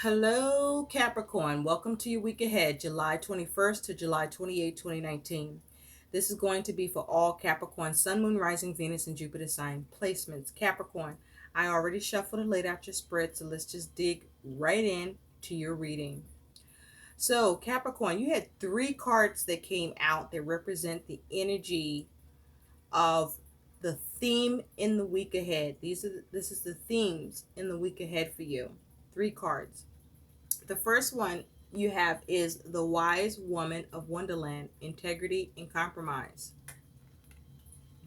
Hello, Capricorn. Welcome to your week ahead, July 21st to July 28th, 2019. This is going to be for all Capricorn, Sun, Moon, Rising, Venus, and Jupiter sign placements. Capricorn, I already shuffled and laid out your spread, so let's just dig right in to your reading. So, Capricorn, you had three cards that came out that represent the energy of the theme in the week ahead. This is the themes in the week ahead for you. Three cards. The first one you have is the wise woman of Wonderland, integrity and compromise.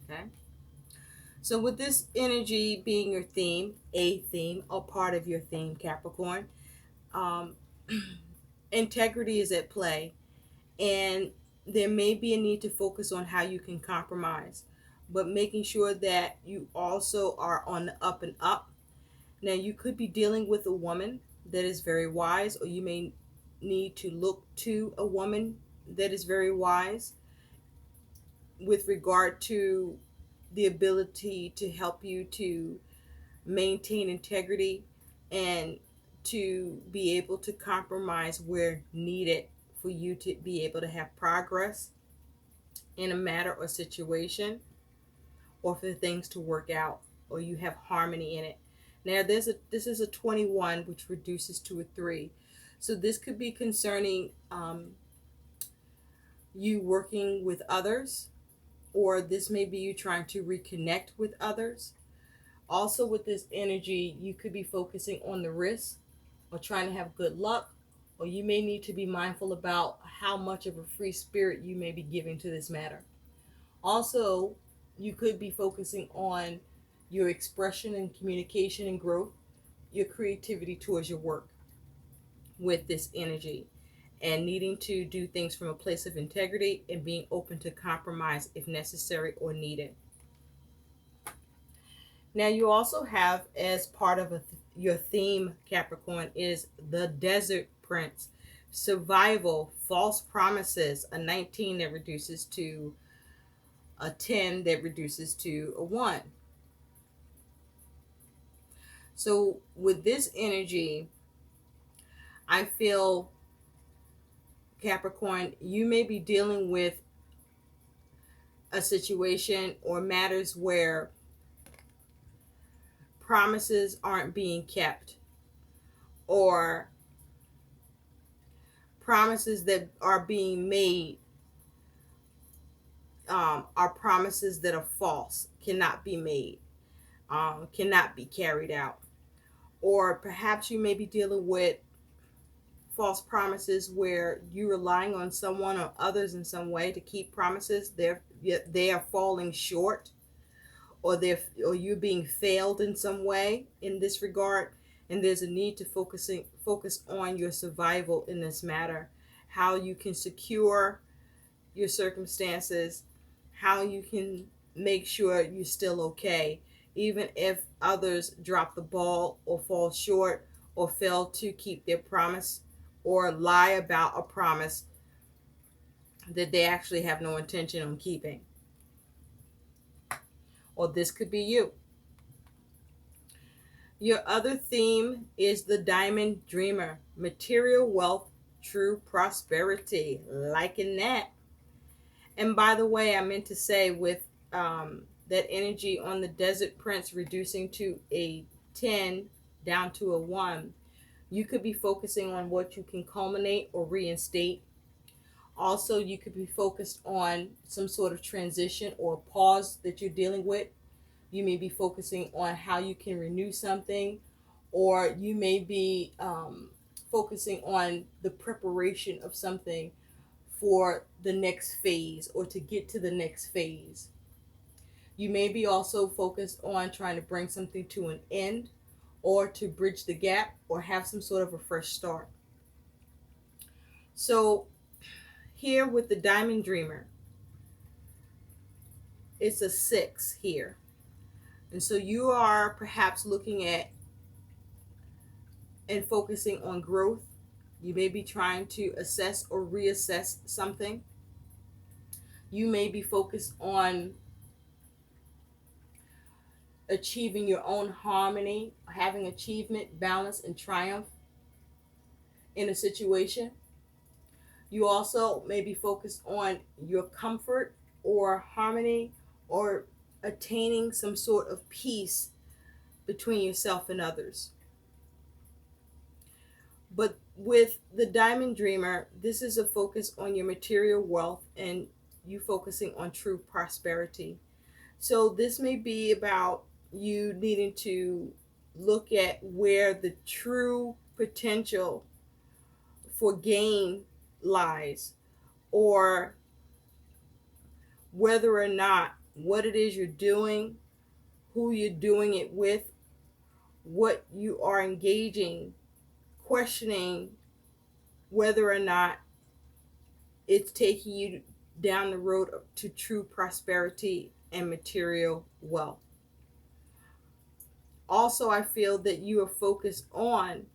Okay. So with this energy being your theme, a theme, or part of your theme, Capricorn, um, integrity is at play, and there may be a need to focus on how you can compromise, but making sure that you also are on the up and up. Now, you could be dealing with a woman that is very wise, or you may need to look to a woman that is very wise with regard to the ability to help you to maintain integrity and to be able to compromise where needed for you to be able to have progress in a matter or situation, or for things to work out, or you have harmony in it. Now this is a 21, which reduces to a 3. So this could be concerning you working with others, or this may be you trying to reconnect with others. Also with this energy, you could be focusing on the risk or trying to have good luck, or you may need to be mindful about how much of a free spirit you may be giving to this matter. Also, you could be focusing on your expression and communication and growth, your creativity towards your work with this energy, and needing to do things from a place of integrity and being open to compromise if necessary or needed. Now, you also have, as part of your theme, Capricorn, is the Desert Prince. Survival, false promises, a 19 that reduces to a 10 that reduces to a 1. So with this energy, I feel, Capricorn, you may be dealing with a situation or matters where promises aren't being kept, or promises that are being made are promises that are false, cannot be made, cannot be carried out. Or perhaps you may be dealing with false promises where you're relying on someone or others in some way to keep promises. They are falling short, or you're being failed in some way in this regard, and there's a need to focus on your survival in this matter, how you can secure your circumstances, how you can make sure you're still okay, even if others drop the ball or fall short or fail to keep their promise or lie about a promise that they actually have no intention on keeping. Or this could be you. Your other theme is the Diamond Dreamer, material wealth, true prosperity. Liking that. And by the way, I meant to say with that energy on the Desert Prince reducing to a 10 down to a 1, you could be focusing on what you can culminate or reinstate. Also, you could be focused on some sort of transition or pause that you're dealing with. You may be focusing on how you can renew something, or you may be focusing on the preparation of something for the next phase or to get to the next phase. You may be also focused on trying to bring something to an end, or to bridge the gap, or have some sort of a fresh start. So here with the Diamond Dreamer, it's a 6 here. And so you are perhaps looking at and focusing on growth. You may be trying to assess or reassess something. You may be focused on achieving your own harmony, having achievement, balance, and triumph. in a situation. You also may be focused on your comfort or harmony or attaining some sort of peace between yourself and others. But with the Diamond Dreamer, this is a focus on your material wealth and you focusing on true prosperity. So this may be about you needing to look at where the true potential for gain lies, or whether or not what it is you're doing, who you're doing it with, what you are engaging, questioning whether or not it's taking you down the road to true prosperity and material wealth. Also, I feel that you are focused on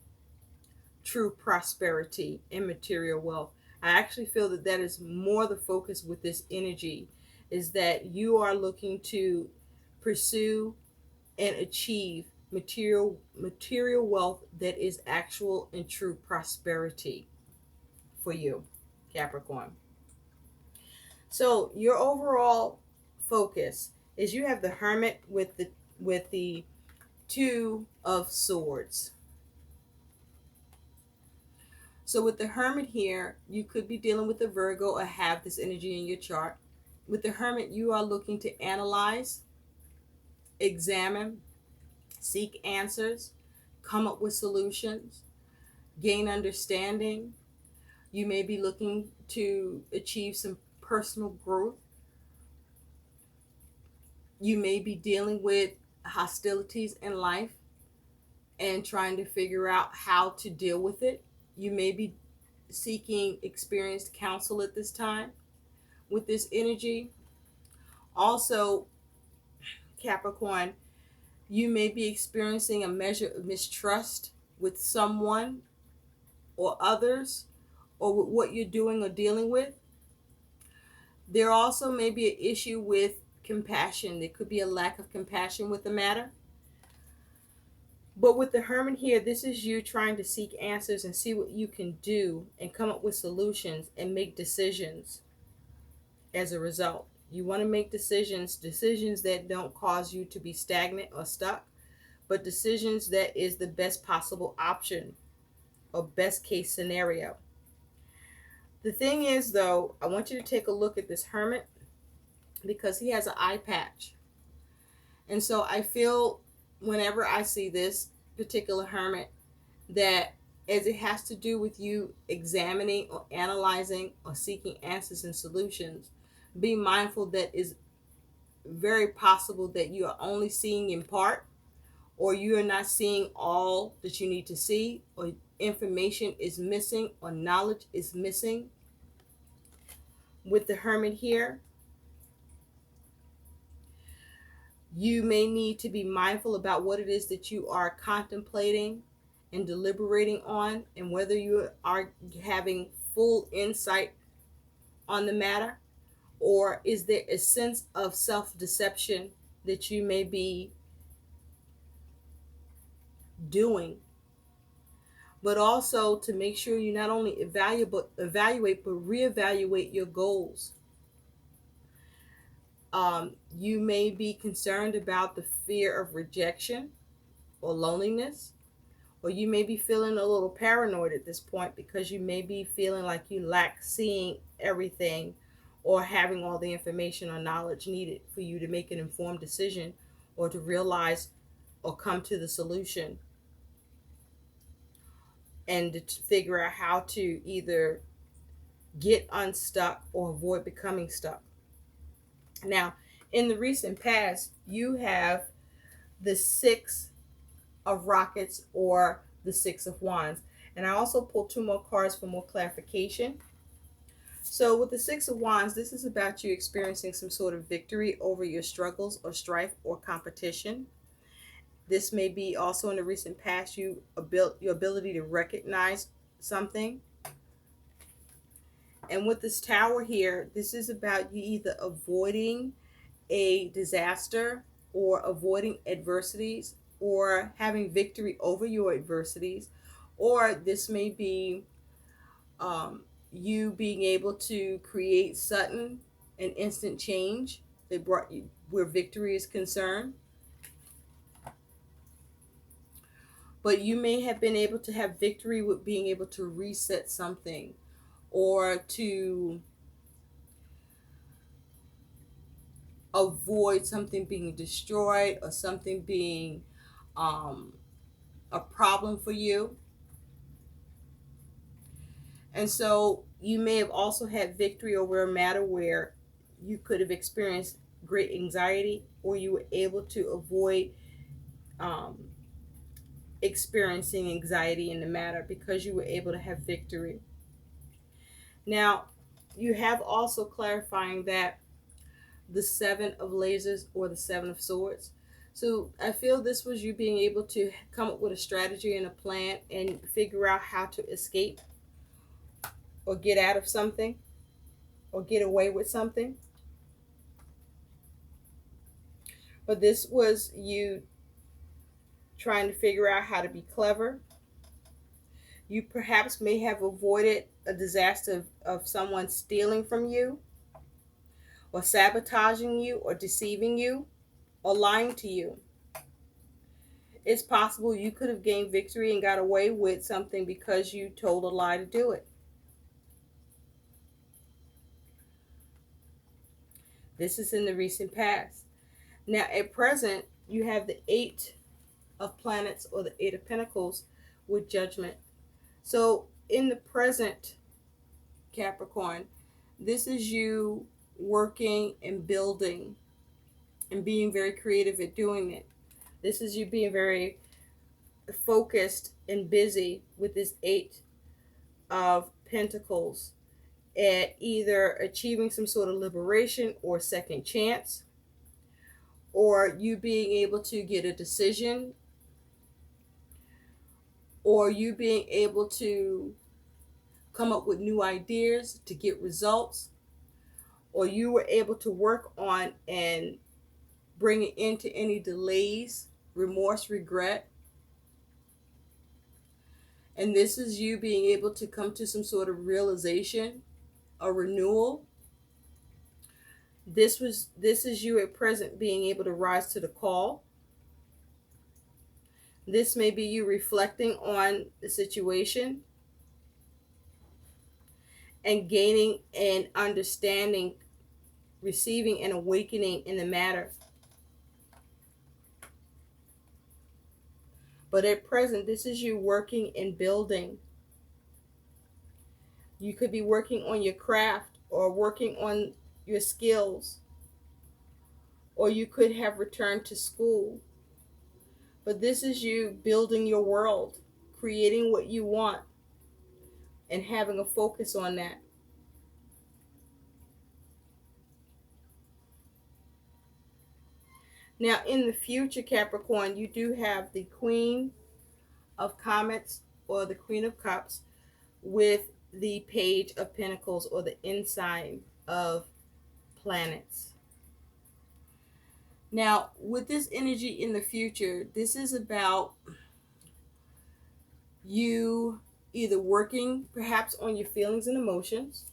true prosperity and material wealth. I actually feel that that is more the focus with this energy, is that you are looking to pursue and achieve material wealth that is actual and true prosperity for you, Capricorn. So your overall focus is you have the Hermit with the Two of Swords. So with the Hermit here, you could be dealing with the Virgo or have this energy in your chart. With the Hermit, you are looking to analyze, examine, seek answers, come up with solutions, gain understanding. You may be looking to achieve some personal growth. You may be dealing with hostilities in life and trying to figure out how to deal with it. You may be seeking experienced counsel at this time with this energy. Also, Capricorn, you may be experiencing a measure of mistrust with someone or others, or with what you're doing or dealing with. There also may be an issue with compassion. There could be a lack of compassion with the matter. But with the Hermit here, this is you trying to seek answers and see what you can do and come up with solutions and make decisions as a result. You want to make decisions that don't cause you to be stagnant or stuck, but decisions that is the best possible option or best case scenario. The thing is, though, I want you to take a look at this Hermit because he has an eye patch. And so I feel whenever I see this particular Hermit that as it has to do with you examining or analyzing or seeking answers and solutions, be mindful that is very possible that you are only seeing in part, or you are not seeing all that you need to see, or information is missing, or knowledge is missing. With the Hermit here, you may need to be mindful about what it is that you are contemplating and deliberating on, and whether you are having full insight on the matter, or is there a sense of self-deception that you may be doing. But also to make sure you not only evaluate but reevaluate your goals. You may be concerned about the fear of rejection or loneliness, or you may be feeling a little paranoid at this point because you may be feeling like you lack seeing everything or having all the information or knowledge needed for you to make an informed decision or to realize or come to the solution and to figure out how to either get unstuck or avoid becoming stuck. Now, in the recent past, you have the Six of Rockets or the Six of Wands. And I also pulled two more cards for more clarification. So with the Six of Wands, this is about you experiencing some sort of victory over your struggles or strife or competition. This may be also in the recent past, your ability to recognize something. And with this Tower here, this is about you either avoiding a disaster or avoiding adversities or having victory over your adversities, Or this may be you being able to create sudden and instant change that brought you where victory is concerned. But you may have been able to have victory with being able to reset something, or to avoid something being destroyed, or something being um, a problem for you. And so you may have also had victory over a matter where you could have experienced great anxiety, or you were able to avoid um, experiencing anxiety in the matter because you were able to have victory. Now, you have also clarifying that the Seven of Lasers or the Seven of Swords. So I feel this was you being able to come up with a strategy and a plan and figure out how to escape or get out of something or get away with something. But this was you trying to figure out how to be clever. You perhaps may have avoided a disaster of someone stealing from you, or sabotaging you, or deceiving you, or lying to you. It's possible you could have gained victory and got away with something because you told a lie to do it. This is in the recent past. Now, at present, you have the Eight of Planets or the Eight of Pentacles with Judgment. So, in the present, Capricorn, this is you working and building and being very creative at doing it. This is you being very focused and busy with this Eight of Pentacles at either achieving some sort of liberation or second chance, or you being able to get a decision, or you being able to come up with new ideas to get results, or you were able to work on and bring it into any delays, remorse, regret. And this is you being able to come to some sort of realization, a renewal. This is you at present being able to rise to the call. This may be you reflecting on the situation and gaining an understanding, receiving an awakening in the matter. But at present, this is you working and building. You could be working on your craft or working on your skills, or you could have returned to school. But this is you building your world, creating what you want, and having a focus on that. Now, in the future, Capricorn, you do have the Queen of Comets or the Queen of Cups with the Page of Pentacles or the inside of planets. Now, with this energy in the future, this is about you either working perhaps on your feelings and emotions,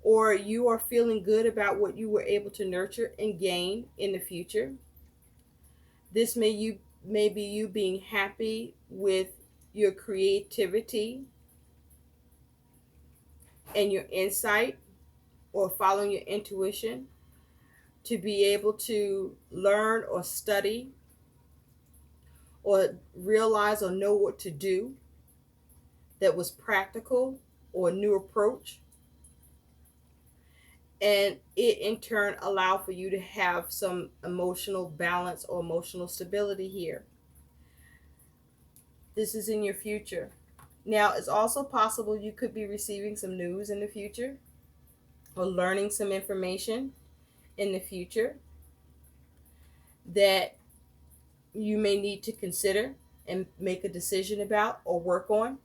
or you are feeling good about what you were able to nurture and gain in the future. This may be you being happy with your creativity and your insight, or following your intuition to be able to learn or study or realize or know what to do that was practical or a new approach. And it in turn allow for you to have some emotional balance or emotional stability here. This is in your future. Now, it's also possible you could be receiving some news in the future or learning some information in the future that you may need to consider and make a decision about or work on.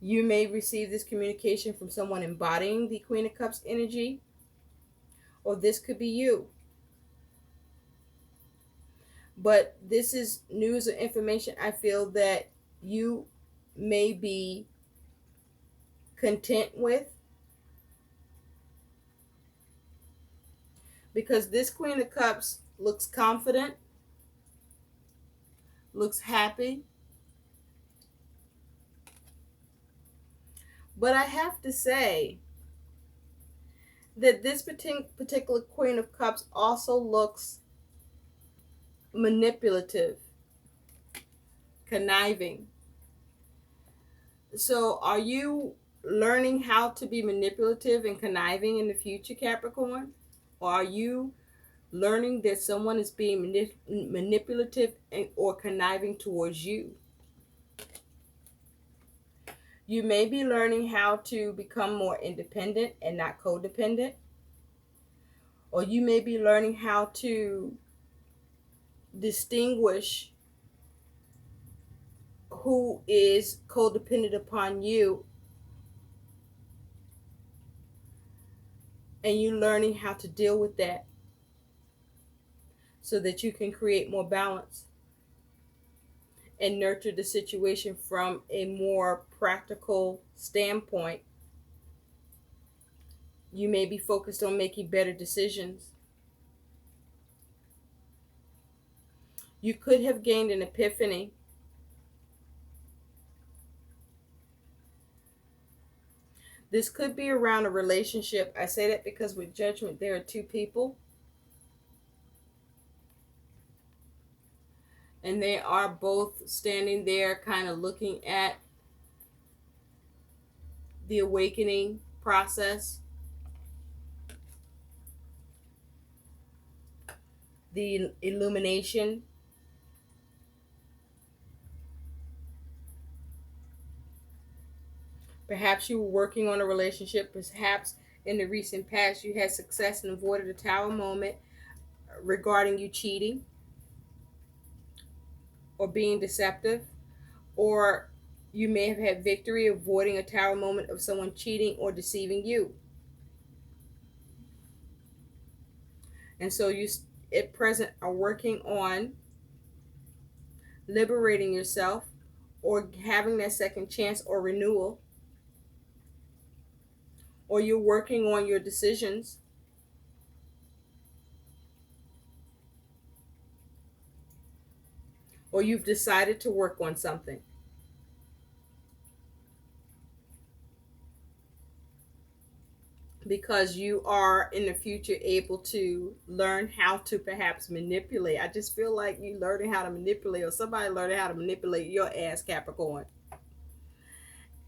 You may receive this communication from someone embodying the Queen of Cups energy, or this could be you. But this is news or information I feel that you may be content with, because this Queen of Cups looks confident, looks happy. But I have to say that this particular Queen of Cups also looks manipulative, conniving. So are you learning how to be manipulative and conniving in the future, Capricorn? Or are you learning that someone is being manipulative or conniving towards you? You may be learning how to become more independent and not codependent. Or you may be learning how to distinguish who is codependent upon you, and you learning how to deal with that so that you can create more balance and nurture the situation from a more practical standpoint. You may be focused on making better decisions. You could have gained an epiphany. This could be around a relationship. I say that because with Judgment, there are two people, and they are both standing there kind of looking at the awakening process, the illumination. Perhaps you were working on a relationship. Perhaps in the recent past you had success and avoided a tower moment regarding you cheating or being deceptive. Or you may have had victory avoiding a tower moment of someone cheating or deceiving you. And so you at present are working on liberating yourself or having that second chance or renewal. Or you're working on your decisions. Or you've decided to work on something. Because you are in the future able to learn how to perhaps manipulate. I just feel like you learning how to manipulate, or somebody learning how to manipulate your ass, Capricorn.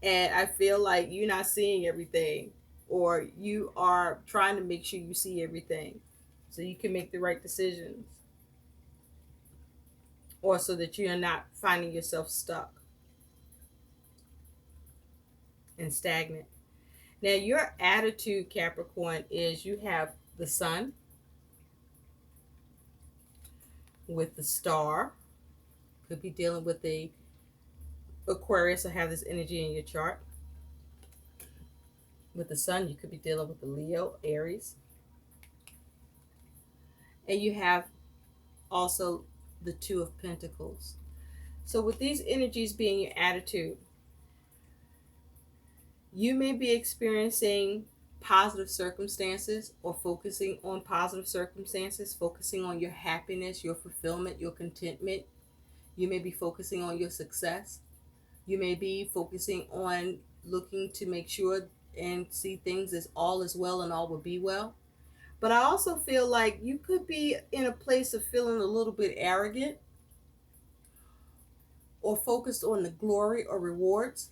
And I feel like you're not seeing everything, or you are trying to make sure you see everything so you can make the right decisions, or so that you're not finding yourself stuck and stagnant. Now, your attitude, Capricorn, is you have the sun with the star. Could be dealing with the Aquarius or have this energy in your chart. With the sun, you could be dealing with the Leo, Aries. And you have also the Two of Pentacles. So with these energies being your attitude, you may be experiencing positive circumstances or focusing on positive circumstances, focusing on your happiness, your fulfillment, your contentment. You may be focusing on your success. You may be focusing on looking to make sure and see things as all is well and all will be well. But I also feel like you could be in a place of feeling a little bit arrogant or focused on the glory or rewards,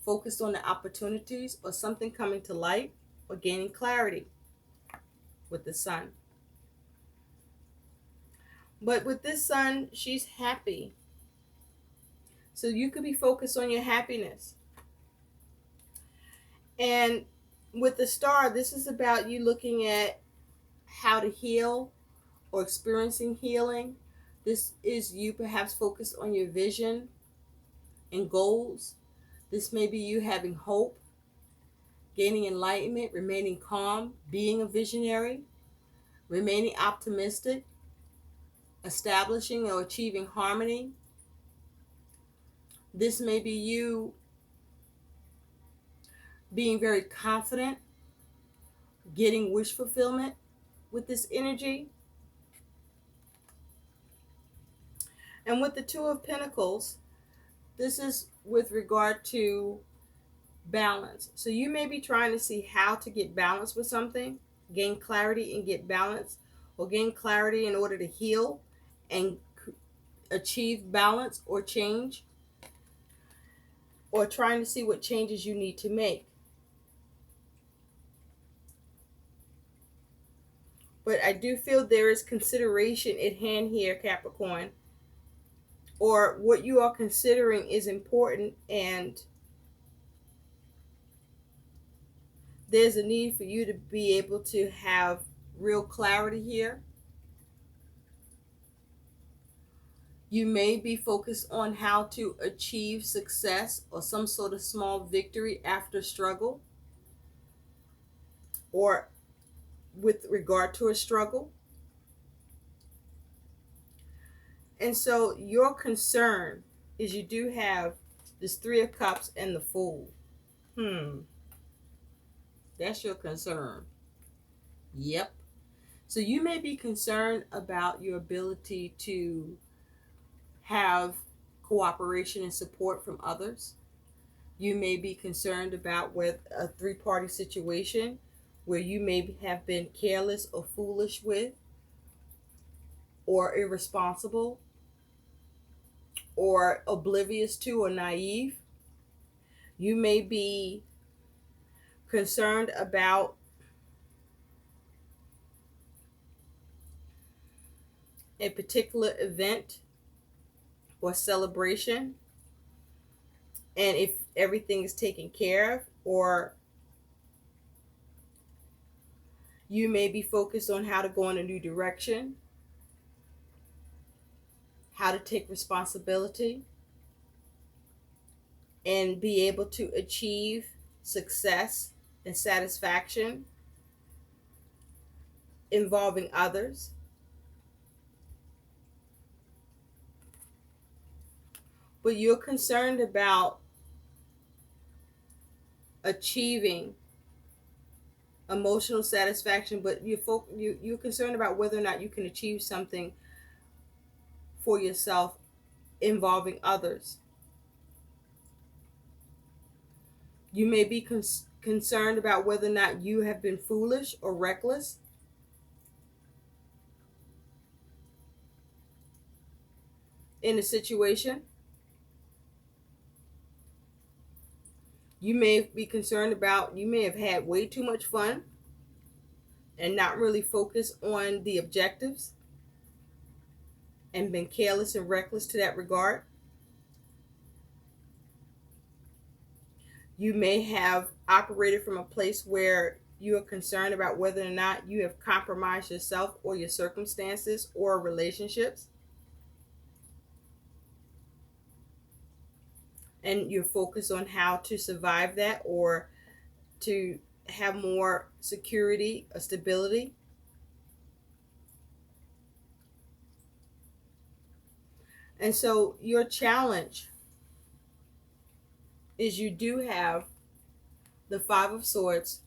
focused on the opportunities or something coming to light or gaining clarity with the sun. But with this sun, she's happy. So you could be focused on your happiness. And with the star, this is about you looking at how to heal or experiencing healing. This is you perhaps focused on your vision and goals. This may be you having hope, gaining enlightenment, remaining calm, being a visionary, remaining optimistic. establishing or achieving harmony. This may be you being very confident, getting wish fulfillment with this energy. And with the Two of Pentacles, this is with regard to balance. So you may be trying to see how to get balance with something, gain clarity and get balance, or gain clarity in order to heal and achieve balance or change, or trying to see what changes you need to make. But I do feel there is consideration at hand here, Capricorn, or what you are considering is important, and there's a need for you to be able to have real clarity here. You may be focused on how to achieve success or some sort of small victory after struggle, or with regard to a struggle. And so your concern is you do have this Three of Cups and the Fool. That's your concern. Yep. So you may be concerned about your ability to have cooperation and support from others. You may be concerned about with a three-party situation where you may have been careless or foolish with, or irresponsible, or oblivious to, or naive. You may be concerned about a particular event or celebration, and if everything is taken care of, or you may be focused on how to go in a new direction, how to take responsibility, and be able to achieve success and satisfaction involving others. But you're concerned about achieving emotional satisfaction, but you're concerned about whether or not you can achieve something for yourself involving others. You may be concerned about whether or not you have been foolish or reckless in a situation. You may be concerned about, you may have had way too much fun and not really focused on the objectives and been careless and reckless to that regard. You may have operated from a place where you are concerned about whether or not you have compromised yourself or your circumstances or relationships. And you're focused on how to survive that, or to have more security or stability. And so your challenge is you do have the Five of Swords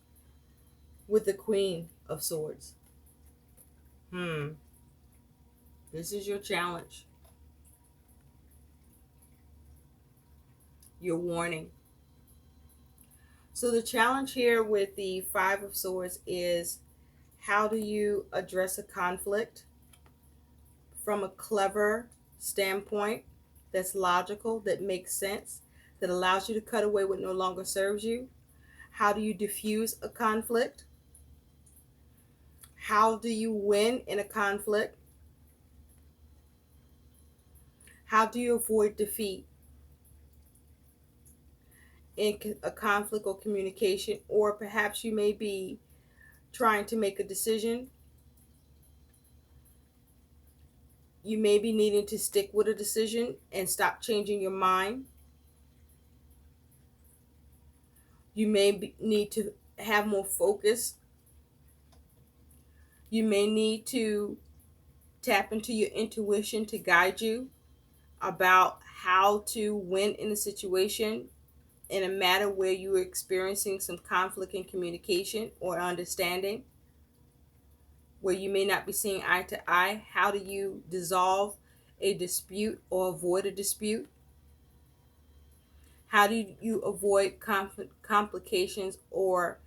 with the Queen of Swords. This is your challenge. Your warning. So the challenge here with the Five of Swords is, how do you address a conflict from a clever standpoint that's logical, that makes sense, that allows you to cut away what no longer serves you? How do you diffuse a conflict? How do you win in a conflict? How do you avoid defeat in a conflict or communication? Or perhaps you may be trying to make a decision. You may be needing to stick with a decision and stop changing your mind. You may need to have more focus. You may need to tap into your intuition to guide you about how to win in a situation in a matter where you are experiencing some conflict in communication or understanding, where you may not be seeing eye to eye. How do you dissolve a dispute or avoid a dispute? How do you avoid complications, or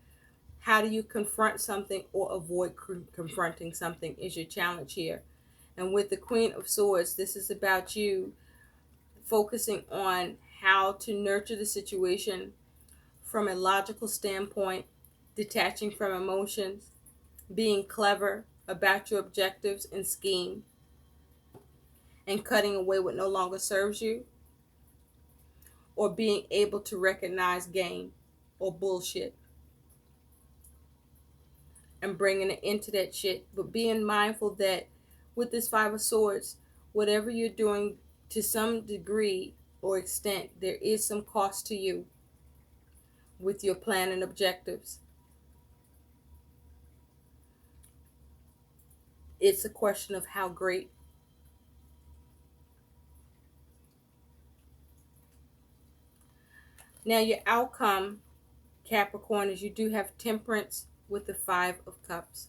how do you confront something or avoid confronting something is your challenge here. And with the Queen of Swords, this is about you focusing on how to nurture the situation from a logical standpoint, detaching from emotions, being clever about your objectives and scheme, and cutting away what no longer serves you, or being able to recognize game or bullshit and bringing it into that shit. But being mindful that with this Five of Swords, whatever you're doing, to some degree or extent, there is some cost to you with your plan and objectives. It's a question of how great. Now, your outcome, Capricorn, is you do have Temperance with the Five of Cups.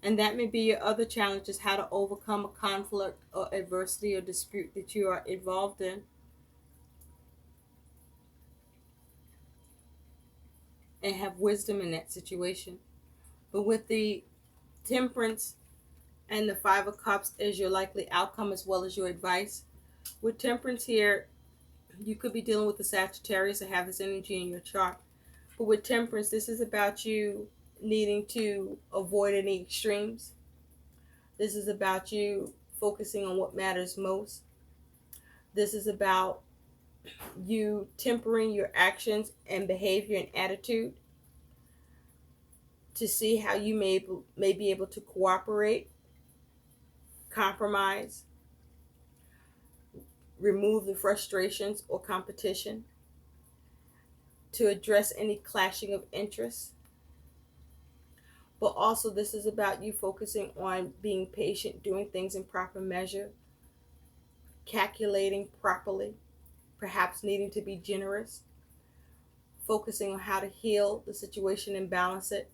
And that may be your other challenge, is how to overcome a conflict or adversity or dispute that you are involved in, and have wisdom in that situation. But with the Temperance and the Five of Cups as your likely outcome as well as your advice, with Temperance here, you could be dealing with the Sagittarius or have this energy in your chart. But with Temperance, this is about you needing to avoid any extremes. This is about you focusing on what matters most. This is about you tempering your actions and behavior and attitude to see how you may be able to cooperate, compromise, remove the frustrations or competition, to address any clashing of interests. But also, this is about you focusing on being patient, doing things in proper measure, calculating properly, perhaps needing to be generous, focusing on how to heal the situation and balance it,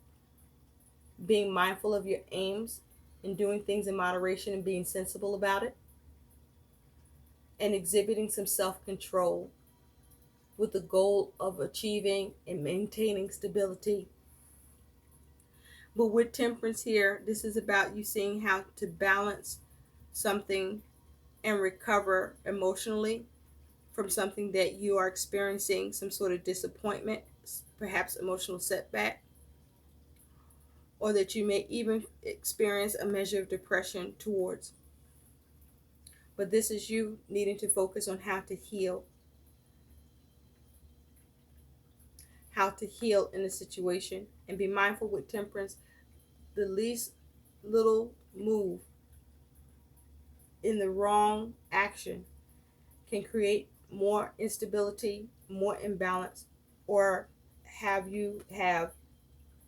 being mindful of your aims and doing things in moderation and being sensible about it, and exhibiting some self-control with the goal of achieving and maintaining stability. But with Temperance here, this is about you seeing how to balance something and recover emotionally from something that you are experiencing, some sort of disappointment, perhaps emotional setback, or that you may even experience a measure of depression towards. But this is you needing to focus on how to heal in a situation, and be mindful with Temperance. The least little move in the wrong action can create more instability, more imbalance, or have you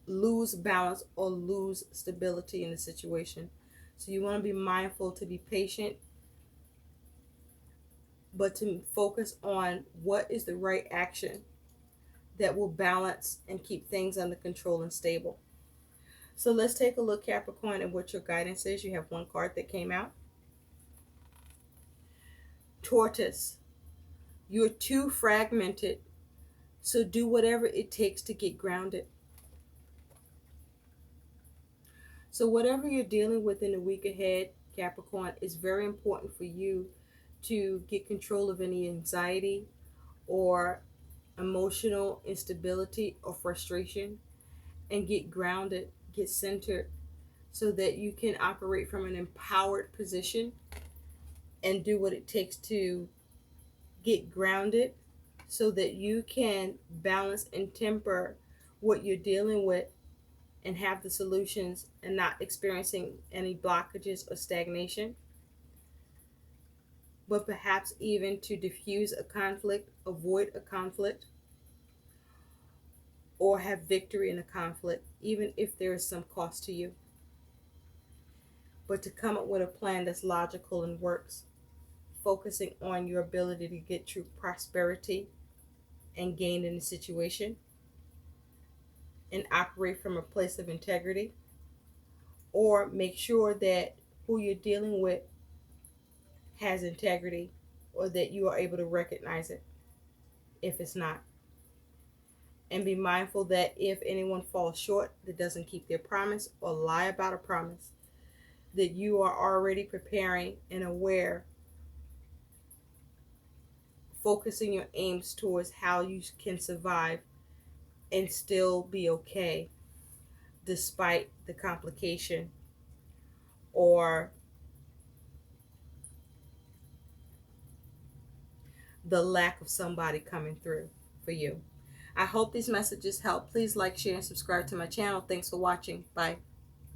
lose balance or lose stability in the situation. So you want to be mindful to be patient, but to focus on what is the right action that will balance and keep things under control and stable. So let's take a look, Capricorn, at what your guidance is. You have one card that came out. Tortoise. You're too fragmented, so do whatever it takes to get grounded. So whatever you're dealing with in the week ahead, Capricorn, is very important for you to get control of any anxiety or emotional instability or frustration, and get grounded, get centered, so that you can operate from an empowered position and do what it takes to get grounded so that you can balance and temper what you're dealing with and have the solutions and not experiencing any blockages or stagnation, but perhaps even to diffuse a conflict, avoid a conflict, or have victory in a conflict, even if there is some cost to you. but to come up with a plan that's logical and works, focusing on your ability to get true prosperity and gain in the situation and operate from a place of integrity, or make sure that who you're dealing with has integrity, or that you are able to recognize it if it's not. And be mindful that if anyone falls short, that doesn't keep their promise or lie about a promise, that you are already preparing and aware, focusing your aims towards how you can survive and still be okay despite the complication or the lack of somebody coming through for you. I hope these messages help. Please like, share, and subscribe to my channel. Thanks for watching. Bye.